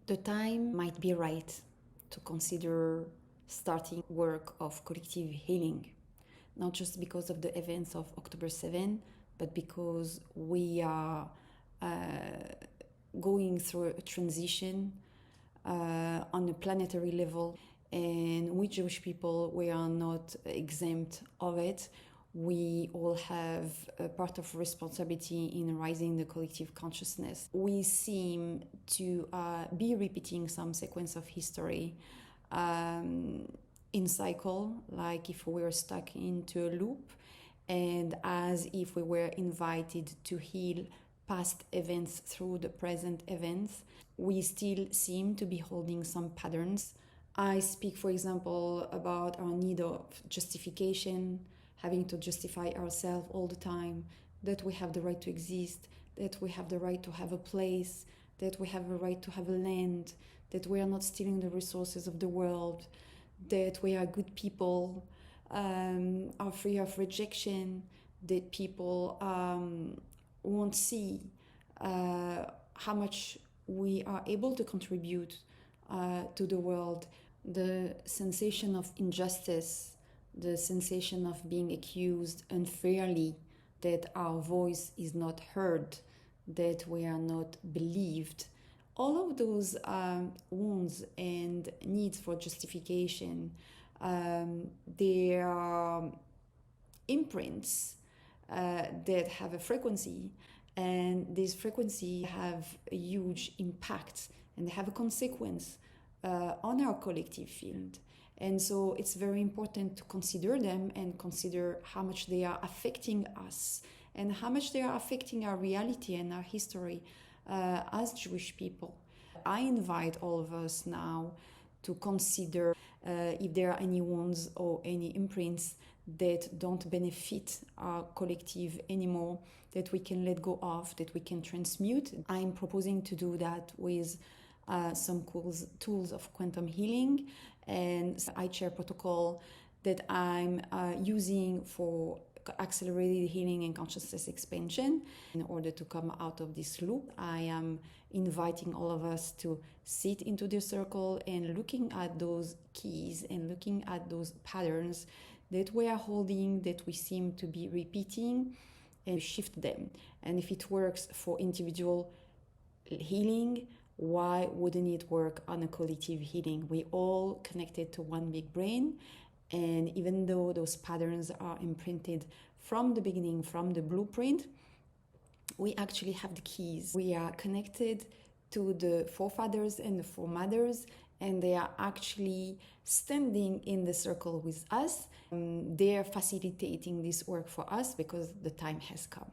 The time might be right to consider starting work of collective healing, not just because of the events of October 7, but because we are going through a transition on a planetary level, and we Jewish people, we are not exempt of it. We all have a part of responsibility in raising the collective consciousness. We seem to be repeating some sequence of history in cycle, like if we were stuck into a loop, and as if we were invited to heal past events through the present events. We still seem to be holding some patterns. I speak, for example, about our need of justification, having to justify ourselves all the time, that we have the right to exist, that we have the right to have a place, that we have a right to have a land, that we are not stealing the resources of the world, that we are good people, are free of rejection, that people won't see how much we are able to contribute to the world. The sensation of injustice, the sensation of being accused unfairly, that our voice is not heard, that we are not believed. All of those wounds and needs for justification, they are imprints that have a frequency, and these frequencies have a huge impact and they have a consequence on our collective field. And so it's very important to consider them and consider how much they are affecting us and how much they are affecting our reality and our history as Jewish people. I invite all of us now to consider if there are any wounds or any imprints that don't benefit our collective anymore, that we can let go of, that we can transmute. I'm proposing to do that with some cool tools of quantum healing and iChair protocol that I'm using for accelerated healing and consciousness expansion. In order to come out of this loop, I am inviting all of us to sit into the circle and looking at those keys and looking at those patterns that we are holding, that we seem to be repeating, and shift them. And if it works for individual healing, why wouldn't it work on a collective healing? We all connected to one big brain, and even though those patterns are imprinted from the beginning, from the blueprint, we actually have the keys. We are connected to the forefathers and the foremothers, and they are actually standing in the circle with us. They are facilitating this work for us because the time has come.